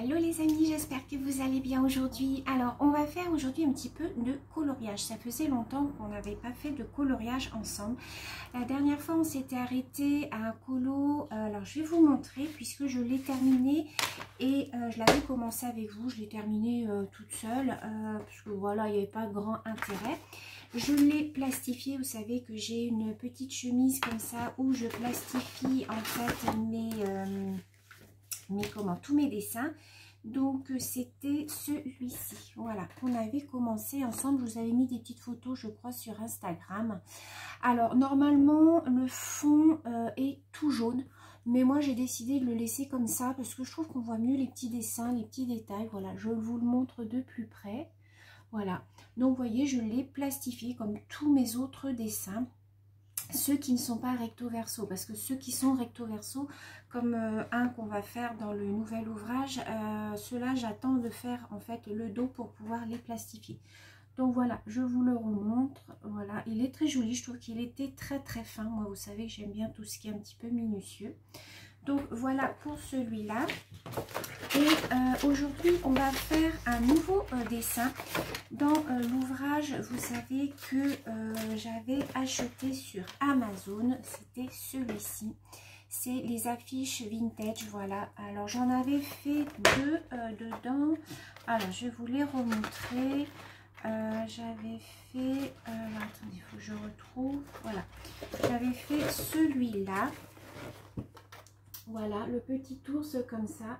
Hello les amis, j'espère que vous allez bien aujourd'hui. Alors on va faire aujourd'hui un petit peu de coloriage. Ça faisait longtemps qu'on n'avait pas fait de coloriage ensemble. La dernière fois on s'était arrêté à un colo. Alors je vais vous montrer puisque je l'ai terminé et je l'avais commencé avec vous. Je l'ai terminé toute seule parce que voilà, il n'y avait pas grand intérêt. Je l'ai plastifié. Vous savez que j'ai une petite chemise comme ça où je plastifie en fait tous mes dessins. Donc c'était celui-ci, voilà, qu'on avait commencé ensemble. Je vous avais mis des petites photos je crois sur Instagram. Alors normalement le fond est tout jaune, mais moi j'ai décidé de le laisser comme ça parce que je trouve qu'on voit mieux les petits dessins, les petits détails. Voilà, je vous le montre de plus près. Voilà, donc vous voyez, je l'ai plastifié comme tous mes autres dessins. Ceux qui ne sont pas recto verso, parce que ceux qui sont recto verso, comme un qu'on va faire dans le nouvel ouvrage, ceux-là j'attends de faire en fait le dos pour pouvoir les plastifier. Donc voilà, je vous le remontre. Voilà, il est très joli, je trouve qu'il était très très fin. Moi vous savez que j'aime bien tout ce qui est un petit peu minutieux. Donc voilà pour celui-là. Et aujourd'hui on va faire un nouveau dessin. Dans l'ouvrage, vous savez que j'avais acheté sur Amazon, c'était celui-ci. C'est les affiches vintage, voilà. Alors j'en avais fait deux dedans. Alors je vais vous les remontrer. J'avais fait, attendez, il faut que je retrouve. Voilà, j'avais fait celui-là. Voilà, le petit ours comme ça,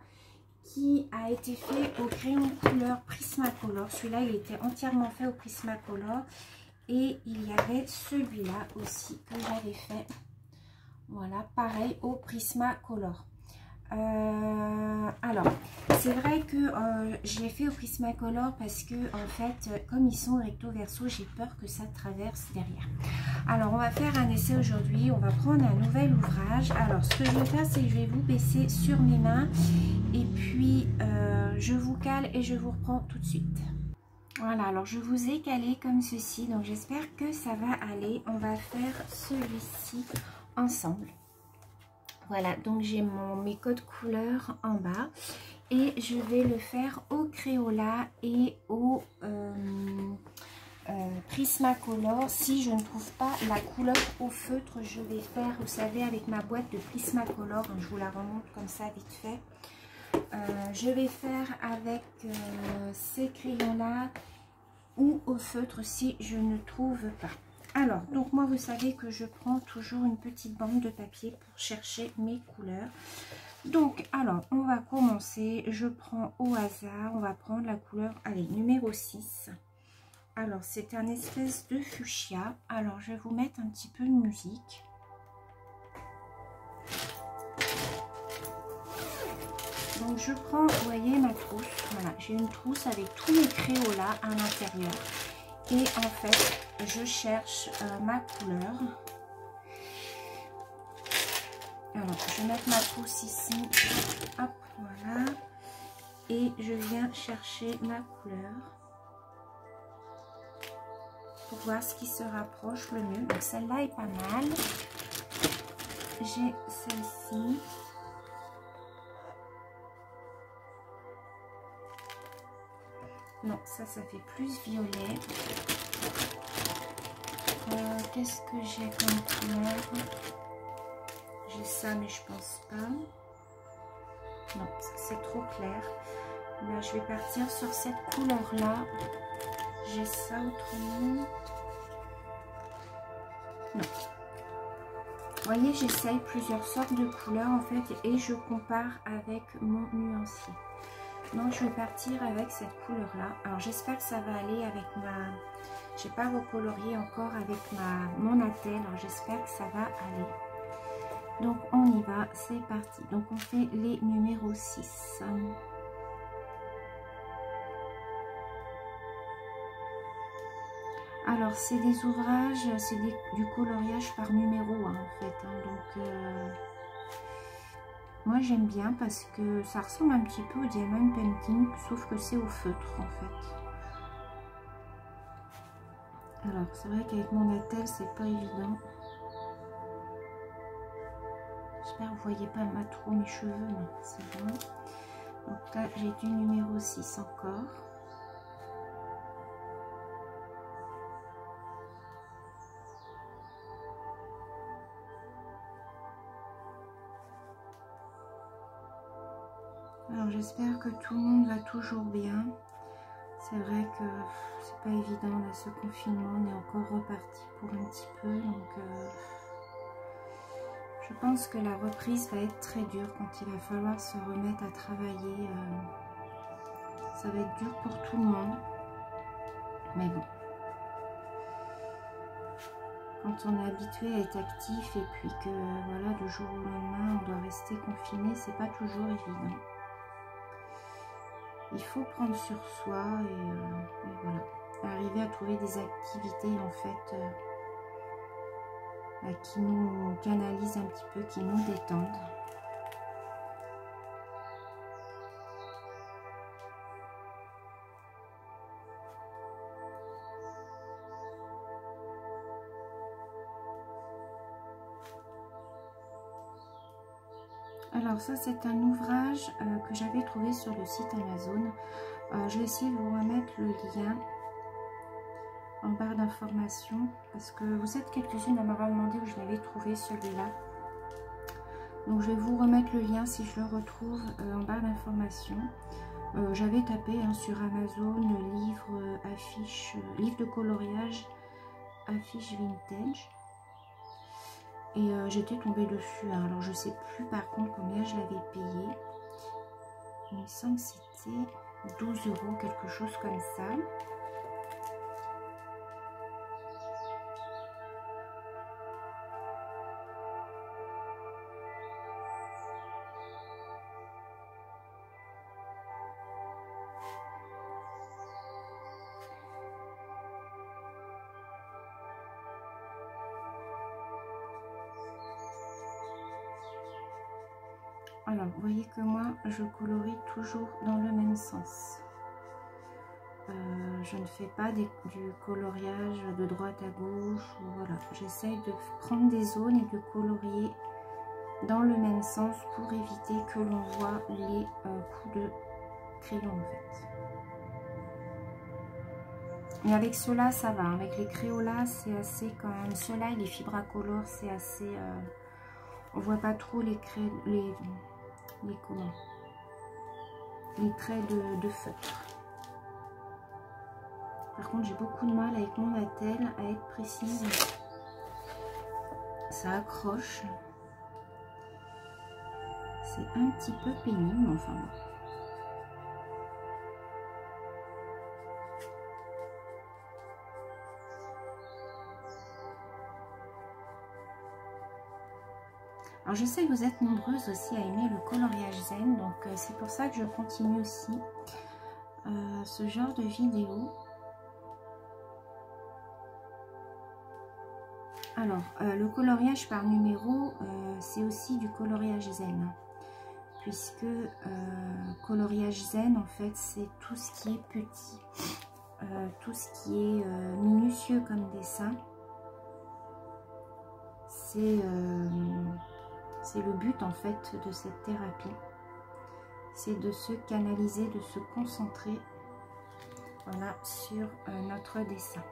qui a été fait au crayon couleur Prismacolor. Celui-là, il était entièrement fait au Prismacolor. Et il y avait celui-là aussi que j'avais fait. Voilà, pareil au Prismacolor. Alors, c'est vrai que je l'ai fait au Prismacolor parce que, en fait, comme ils sont recto verso, j'ai peur que ça traverse derrière. Alors, on va faire un essai aujourd'hui. On va prendre un nouvel ouvrage. Alors, ce que je vais faire, c'est que je vais vous baisser sur mes mains. Et puis, je vous cale et je vous reprends tout de suite. Voilà, alors je vous ai calé comme ceci. Donc, j'espère que ça va aller. On va faire celui-ci ensemble. Voilà, donc j'ai mes codes couleurs en bas et je vais le faire au Crayola et au Prismacolor. Si je ne trouve pas la couleur au feutre, je vais faire, vous savez, avec ma boîte de Prismacolor, je vous la remonte comme ça vite fait. Je vais faire avec ces crayons-là ou au feutre si je ne trouve pas. Alors, donc moi, vous savez que je prends toujours une petite bande de papier pour chercher mes couleurs. Donc, alors, on va commencer. Je prends au hasard, on va prendre la couleur, allez, numéro 6. Alors, c'est un espèce de fuchsia. Alors, je vais vous mettre un petit peu de musique. Donc, je prends, vous voyez, ma trousse. Voilà, j'ai une trousse avec tous mes crayons là à l'intérieur. Et en fait, je cherche ma couleur. Alors, je vais mettre ma trousse ici. Hop, voilà. Et je viens chercher ma couleur. Pour voir ce qui se rapproche le mieux. Donc, celle-là est pas mal. J'ai celle-ci. Non, ça fait plus violet. Qu'est-ce que j'ai comme couleur? J'ai ça, mais je pense pas. Non, c'est trop clair. Là, je vais partir sur cette couleur-là. J'ai ça autrement. Non. Vous voyez, j'essaye plusieurs sortes de couleurs, en fait, et je compare avec mon nuancier. Donc, je vais partir avec cette couleur-là. Alors, j'espère que ça va aller avec ma... Je n'ai pas recolorié encore avec mon attel. Alors, j'espère que ça va aller. Donc, on y va. C'est parti. Donc, on fait les numéros 6. Alors, c'est des ouvrages, c'est du coloriage par numéro, hein, en fait. Donc, moi, j'aime bien parce que ça ressemble un petit peu au diamond painting, sauf que c'est au feutre, en fait. Alors, c'est vrai qu'avec mon attel, c'est pas évident. J'espère que vous voyez pas trop mes cheveux, mais c'est bon. Donc là, j'ai du numéro 6 encore. Alors j'espère que tout le monde va toujours bien. C'est vrai que c'est pas évident là, ce confinement, on est encore reparti pour un petit peu, donc je pense que la reprise va être très dure quand il va falloir se remettre à travailler. Ça va être dur pour tout le monde, mais bon. Quand on est habitué à être actif et puis que voilà, du jour au lendemain on doit rester confiné, c'est pas toujours évident. Il faut prendre sur soi et voilà, arriver à trouver des activités en fait qui nous canalisent un petit peu, qui nous détendent. Alors ça c'est un ouvrage que j'avais trouvé sur le site Amazon. Je vais essayer de vous remettre le lien en barre d'informations parce que vous êtes quelques-unes à m'avoir demandé où je l'avais trouvé celui-là. Donc je vais vous remettre le lien si je le retrouve en barre d'informations. J'avais tapé sur Amazon livre, livre de coloriage, affiche vintage. Et j'étais tombée dessus, hein. Alors je sais plus par contre combien je l'avais payé. Il me semble que c'était 12 €, quelque chose comme ça. Alors, vous voyez que moi, je colorie toujours dans le même sens. Je ne fais pas du coloriage de droite à gauche. Voilà. J'essaye de prendre des zones et de colorier dans le même sens pour éviter que l'on voit les coups de crayon en fait. Mais avec ceux-là, ça va. Avec les Crayolas, c'est assez quand même. Ceux-là et les Fibracolor, c'est assez... on voit pas trop les traits de feutre. Par contre, j'ai beaucoup de mal avec mon attel à être précise. Ça accroche. C'est un petit peu pénible, enfin bon. Alors je sais que vous êtes nombreuses aussi à aimer le coloriage zen, donc c'est pour ça que je continue aussi ce genre de vidéo. Alors le coloriage par numéro, c'est aussi du coloriage zen, puisque coloriage zen en fait c'est tout ce qui est petit, tout ce qui est minutieux comme dessin. C'est le but en fait de cette thérapie, c'est de se canaliser, de se concentrer, voilà, sur notre dessin.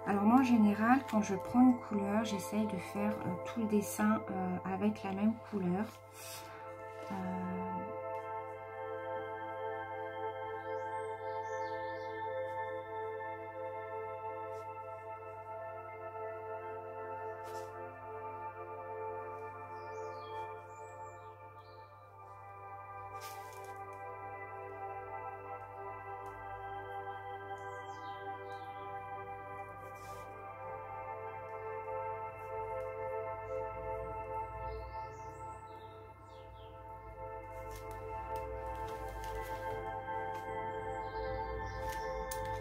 Alors moi en général, quand je prends une couleur, j'essaye de faire tout le dessin avec la même couleur.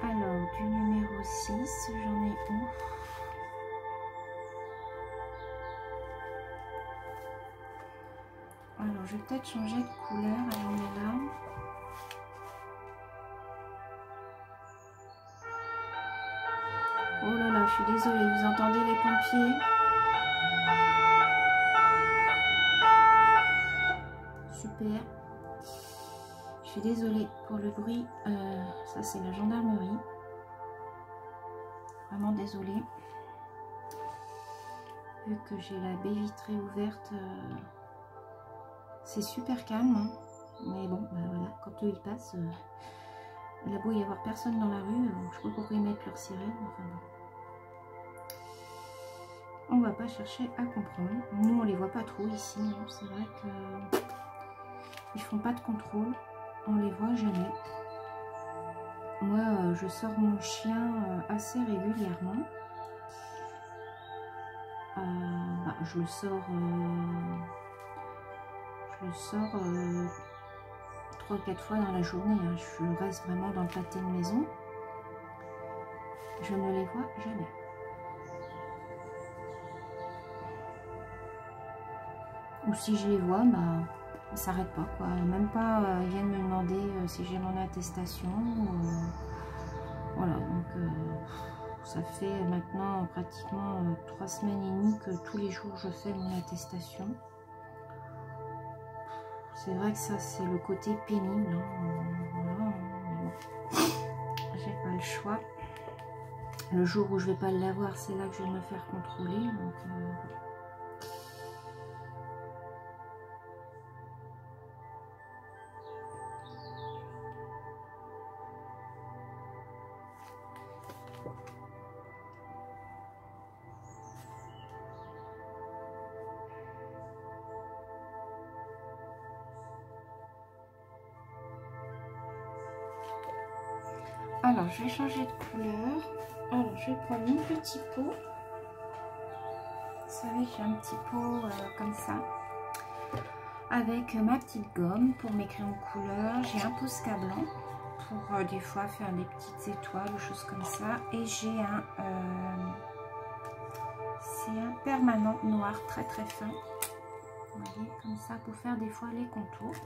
Alors, du numéro 6, j'en ai où? Alors, je vais peut-être changer de couleur. Alors, on est là. Oh là là, je suis désolée, vous entendez les pompiers? Super. suis désolée pour le bruit. Ça, c'est la gendarmerie. Vraiment désolée. Vu que j'ai la baie vitrée ouverte, c'est super calme. Hein. Mais bon, bah voilà, quand eux ils passent, il a beau y avoir personne dans la rue, je sais pas pourquoi ils mettent leur sirène. Enfin bon. On va pas chercher à comprendre. Nous, on les voit pas trop ici. Hein. C'est vrai que ils font pas de contrôle. On les voit jamais. Moi, je sors mon chien assez régulièrement. Bah, je le sors 3-4 fois dans la journée. Hein. Je reste vraiment dans le pâté de maison. Je ne les vois jamais. Ou si je les vois, bah, ils s'arrêtent pas, quoi. Même pas, ils viennent me demander si j'ai mon attestation. Voilà, donc ça fait maintenant pratiquement 3 semaines et demie que tous les jours je fais mon attestation. C'est vrai que ça, c'est le côté pénible. Hein. Voilà, mais bon. J'ai pas le choix. Le jour où je vais pas l'avoir, c'est là que je vais me faire contrôler. Donc, alors, je vais changer de couleur. Alors, je vais prendre mon petit pot. Vous savez, j'ai un petit pot comme ça. Avec ma petite gomme pour mes crayons de couleur. J'ai un Posca blanc pour des fois faire des petites étoiles ou choses comme ça. Et j'ai c'est un permanent noir très très fin. Vous voyez, comme ça pour faire des fois les contours.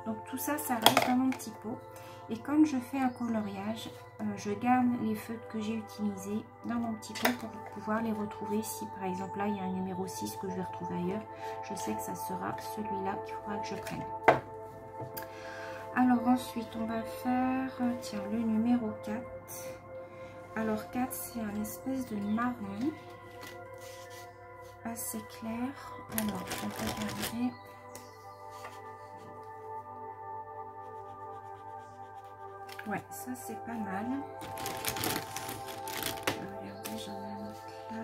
Donc tout ça, ça reste dans mon petit pot. Et quand je fais un coloriage, je garde les feutres que j'ai utilisés dans mon petit pot pour pouvoir les retrouver. Si par exemple là, il y a un numéro 6 que je vais retrouver ailleurs, je sais que ça sera celui-là qu'il faudra que je prenne. Alors ensuite, on va faire, tiens, le numéro 4. Alors 4, c'est un espèce de marron assez clair. Alors, on peut regarder. Ouais, ça c'est pas mal. Regardez, j'en ai un autre là.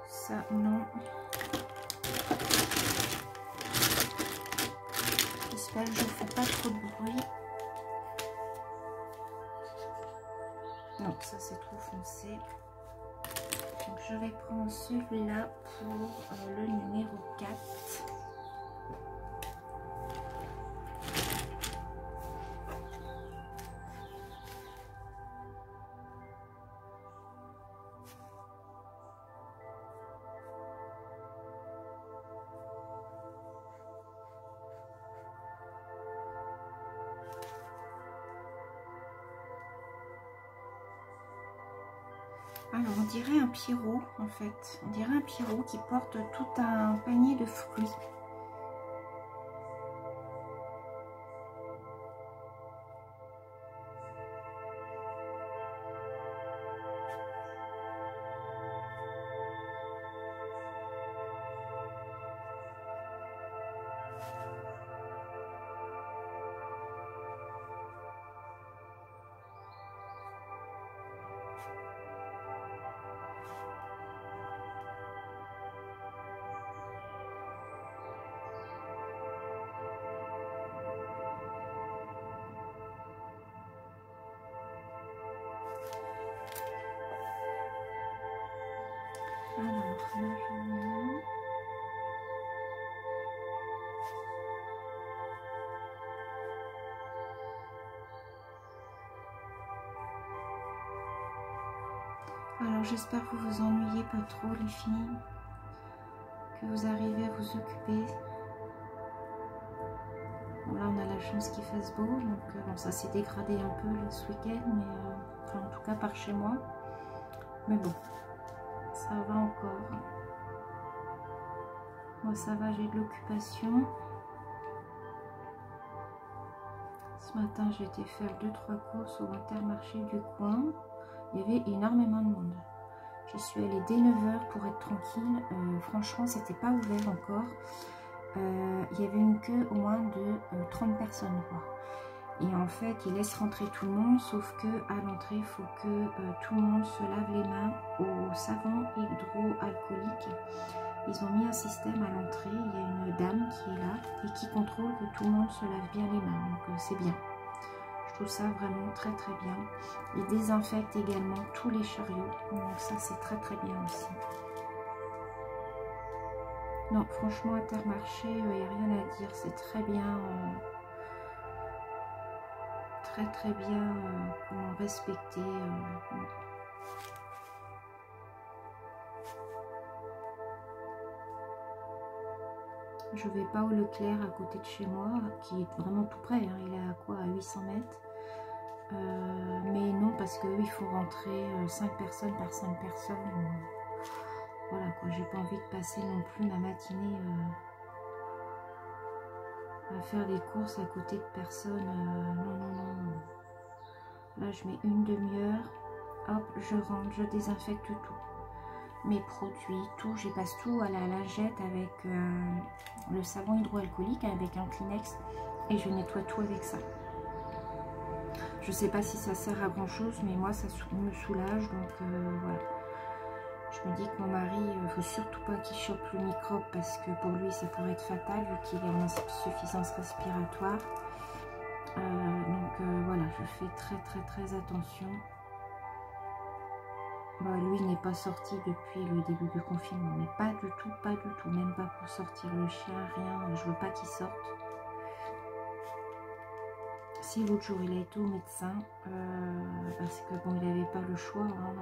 Ça, non. J'espère que je ne fais pas trop de bruit. Non, ça c'est trop foncé. Donc je vais prendre celui-là pour le numéro 4. Alors on dirait un Pierrot en fait. On dirait un Pierrot qui porte tout un panier de fruits. Alors, là, j'en ai un. Alors, j'espère que vous vous ennuyez pas trop, les filles. Que vous arrivez à vous occuper. Bon, là, on a la chance qu'il fasse beau. Donc, bon, ça s'est dégradé un peu là, ce week-end. Mais enfin en tout cas par chez moi. Mais bon, ça va encore. Moi ça va, j'ai de l'occupation. Ce matin j'ai été faire 2-3 courses au Intermarché du coin. Il y avait énormément de monde. Je suis allée dès 9 h pour être tranquille. Franchement c'était pas ouvert encore. Il y avait une queue au moins de 30 personnes quoi. Et en fait ils laissent rentrer tout le monde, sauf que à l'entrée il faut que tout le monde se lave les mains au savon hydroalcoolique. Ils ont mis un système à l'entrée, il y a une dame qui est là et qui contrôle que tout le monde se lave bien les mains, donc c'est bien. Je trouve ça vraiment très très bien. Ils désinfectent également tous les chariots, donc ça c'est très très bien aussi. Non franchement Intermarché, il n'y a rien à dire, c'est très bien. Très bien comment respecter. Je vais pas au Leclerc à côté de chez moi, qui est vraiment tout près, hein. Il est à quoi, à 800 mètres. Mais non, parce que il faut rentrer 5 personnes par 5 personnes. Voilà quoi, j'ai pas envie de passer non plus ma matinée à faire des courses à côté de personnes. Non. Là, je mets une demi-heure. Hop, je rentre, je désinfecte tout. Mes produits, tout. Je passe tout à la lingette avec le savon hydroalcoolique, avec un Kleenex. Et je nettoie tout avec ça. Je sais pas si ça sert à grand chose, mais moi, ça me soulage. Donc, voilà. Je me dis que mon mari, il ne faut surtout pas qu'il chope le microbe parce que pour lui, ça pourrait être fatal vu qu'il est en insuffisance respiratoire. Donc voilà, je fais très attention. Bah, lui n'est pas sorti depuis le début du confinement, mais pas du tout, même pas pour sortir le chien, rien. Je veux pas qu'il sorte. Si l'autre jour il a été au médecin, parce que bon, il n'avait pas le choix. Hein,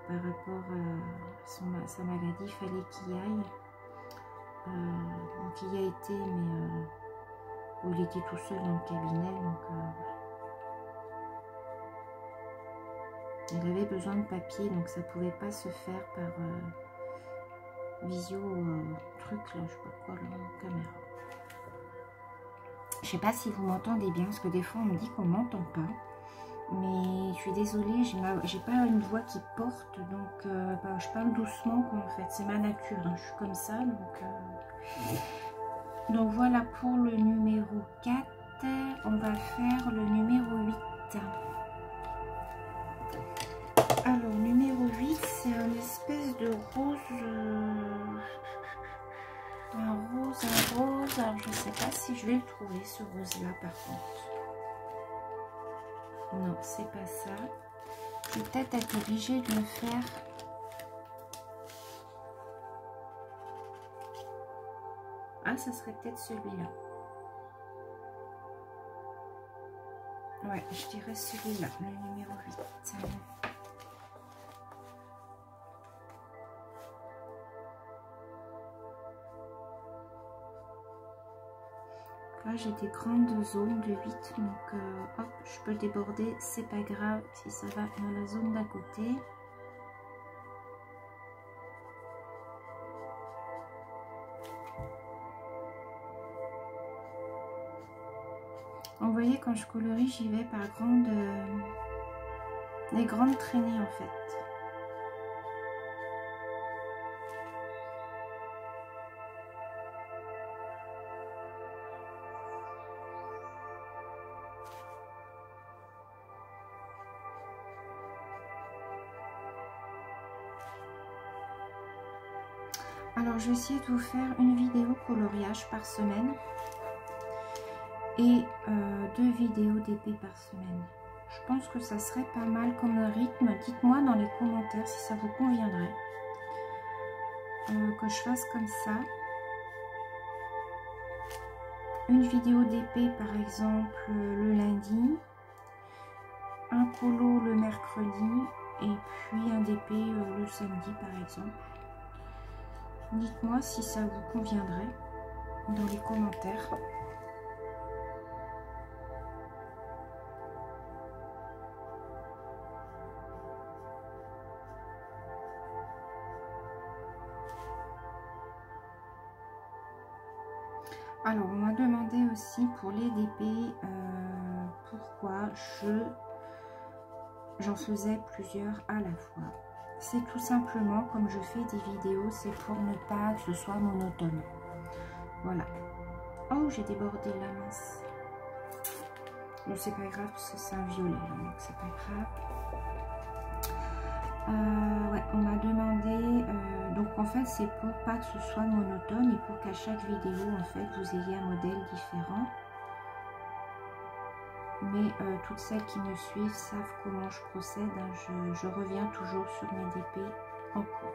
par rapport à sa maladie, il fallait qu'il y aille. Donc il y a été, mais il était tout seul dans le cabinet, donc il avait besoin de papier, donc ça pouvait pas se faire par visio truc là, je sais pas quoi, là, caméra. Je sais pas si vous m'entendez bien, parce que des fois on me dit qu'on m'entend pas. Mais je suis désolée, j'ai pas une voix qui porte, donc bah, je parle doucement quoi, en fait, c'est ma nature, hein, je suis comme ça, donc voilà pour le numéro 4, on va faire le numéro 8. Alors numéro 8, c'est un espèce de rose, un rose, alors je sais pas si je vais le trouver ce rose là par contre. Non, c'est pas ça. Je vais peut-être être obligée de le faire. Ah, ça serait peut-être celui-là. Ouais, je dirais celui-là, le numéro 8. Là, j'ai des grandes zones de 8, donc hop, je peux déborder, c'est pas grave si ça va dans la zone d'à côté. Vous voyez, quand je colorie, j'y vais par des grandes traînées en fait. Alors, je vais essayer de vous faire une vidéo coloriage par semaine et 2 vidéos d'épée par semaine. Je pense que ça serait pas mal comme rythme. Dites-moi dans les commentaires si ça vous conviendrait que je fasse comme ça. Une vidéo d'épée par exemple le lundi, un colo le mercredi et puis un d'épée le samedi par exemple. Dites-moi si ça vous conviendrait dans les commentaires. Alors, on m'a demandé aussi pour les DP pourquoi j'en faisais plusieurs à la fois. C'est tout simplement, comme je fais des vidéos, c'est pour ne pas que ce soit monotone. Voilà. Oh, j'ai débordé la mince. Bon, c'est pas grave parce que c'est un violet, là, donc c'est pas grave. Ouais, on m'a demandé, donc en fait c'est pour pas que ce soit monotone et pour qu'à chaque vidéo en fait vous ayez un modèle différent. Mais toutes celles qui me suivent savent comment je procède, hein. Je reviens toujours sur mes DP en cours.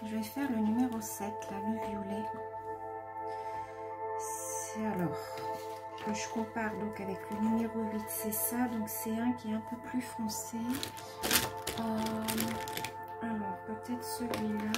Je vais faire le numéro 7, là, le violet. C'est alors que je compare donc avec le numéro 8, c'est ça. Donc c'est un qui est un peu plus foncé. Alors peut-être celui-là.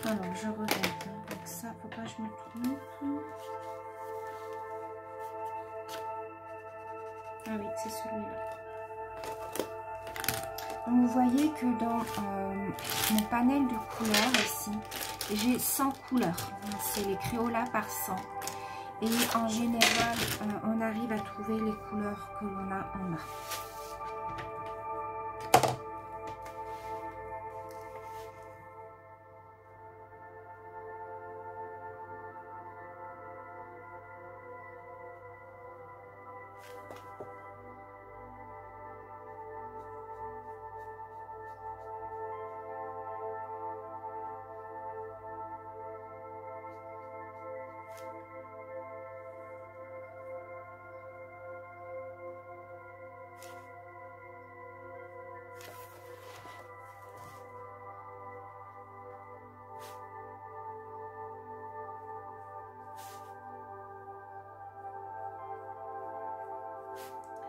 Alors je regarde, donc ça, faut pas que je me trompe. Ah oui, c'est celui-là. Donc vous voyez que dans mon panel de couleurs ici, j'ai 100 couleurs. C'est les Crayolas par 100. Et en général, on arrive à trouver les couleurs que l'on a en main.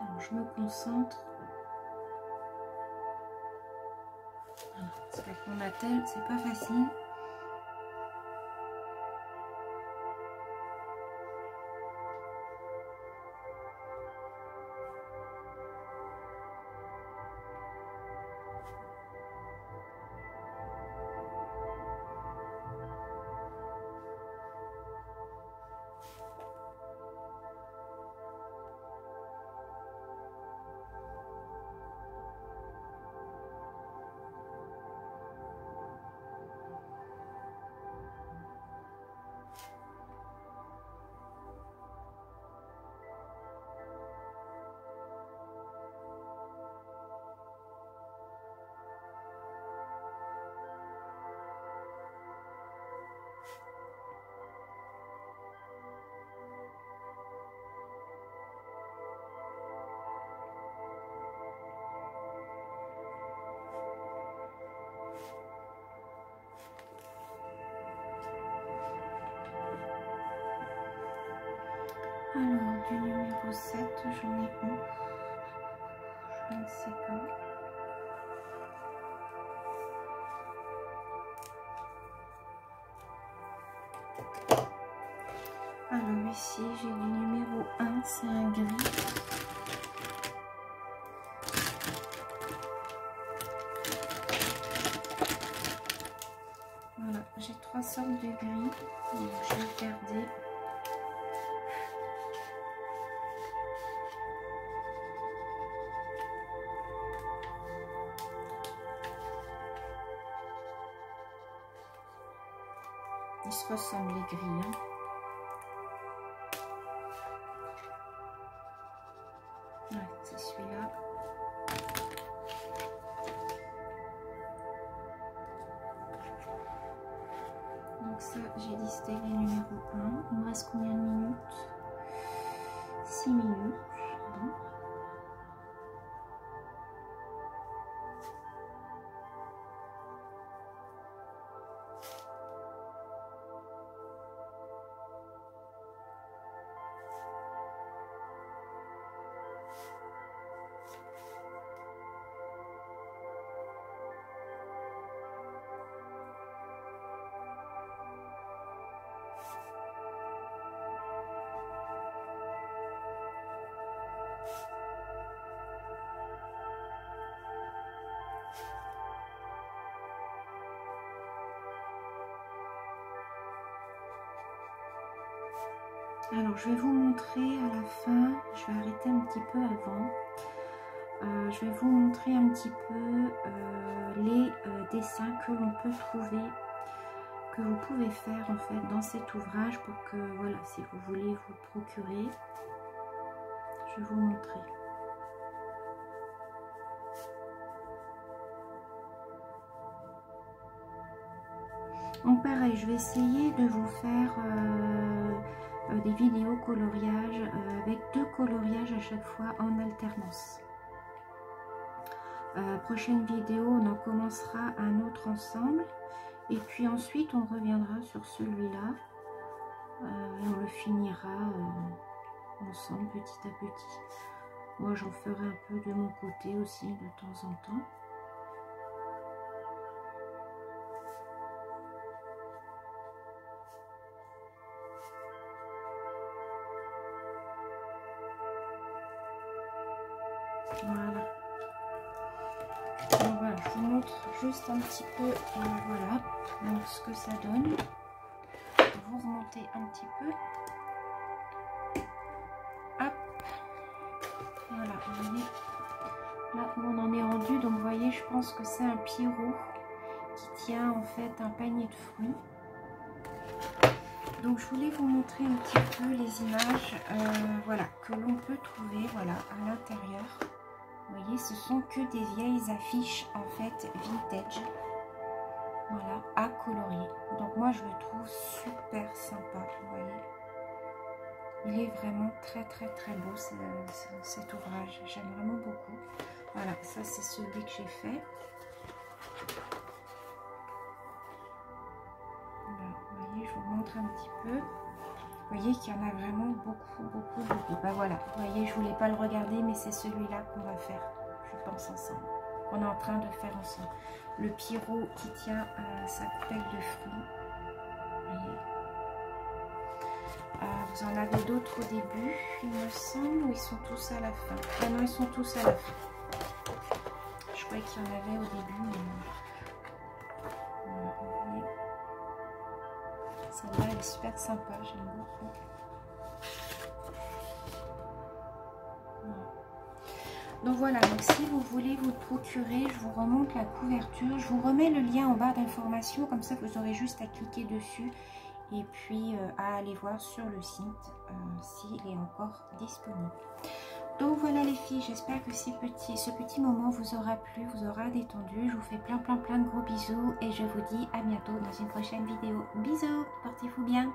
Alors, je me concentre. C'est avec mon attel, c'est pas facile. Alors, du numéro 7, j'en ai où? Je ne sais pas. Alors ici, j'ai du numéro 1, c'est un gris. Voilà, j'ai 3 sortes de gris, donc je vais regarder. Ils se ressemblent les gris, hein. Ouais, c'est celui-là. Donc ça, j'ai distingué le numéro 1. Il me reste combien de minutes? 6 minutes. Bon. Alors, je vais vous montrer à la fin, je vais arrêter un petit peu avant. Je vais vous montrer un petit peu les dessins que l'on peut trouver, que vous pouvez faire en fait dans cet ouvrage pour que, voilà, si vous voulez vous le procurer, je vais vous montrer. Donc pareil, je vais essayer de vous faire des vidéos coloriage avec 2 coloriages à chaque fois en alternance. Prochaine vidéo, on en commencera un autre ensemble et puis ensuite on reviendra sur celui-là et on le finira ensemble petit à petit. Moi j'en ferai un peu de mon côté aussi de temps en temps. Voilà. Donc voilà, je vous montre juste un petit peu voilà donc ce que ça donne. Vous remontez un petit peu. Hop. Voilà, vous voyez là où on en est rendu. Donc vous voyez, je pense que c'est un Pierrot qui tient en fait un panier de fruits. Donc je voulais vous montrer un petit peu les images voilà, que l'on peut trouver voilà, à l'intérieur. Vous voyez, ce sont que des vieilles affiches en fait vintage, voilà, à colorier. Donc moi je le trouve super sympa, vous voyez. Il est vraiment très beau cet ouvrage, j'aime vraiment beaucoup. Voilà, ça c'est celui que j'ai fait. Voilà, vous voyez, je vous montre un petit peu. Vous voyez qu'il y en a vraiment beaucoup. Ben voilà, vous voyez, je voulais pas le regarder, mais c'est celui-là qu'on va faire, je pense, ensemble. Qu'on est en train de faire ensemble. Le Pierrot qui tient sa coupelle de fruits. Vous voyez. Vous en avez d'autres au début, il me semble, ou ils sont tous à la fin? Ah non, ils sont tous à la fin. Je croyais qu'il y en avait au début, mais voilà, vous voyez. Celle-là, elle est super sympa, j'aime beaucoup. Donc voilà, donc si vous voulez vous le procurer, je vous remonte la couverture. Je vous remets le lien en barre d'information, comme ça vous aurez juste à cliquer dessus et puis à aller voir sur le site s'il est encore disponible. Donc voilà les filles, j'espère que ce petit moment vous aura plu, vous aura détendu. Je vous fais plein de gros bisous et je vous dis à bientôt dans une prochaine vidéo. Bisous, portez-vous bien.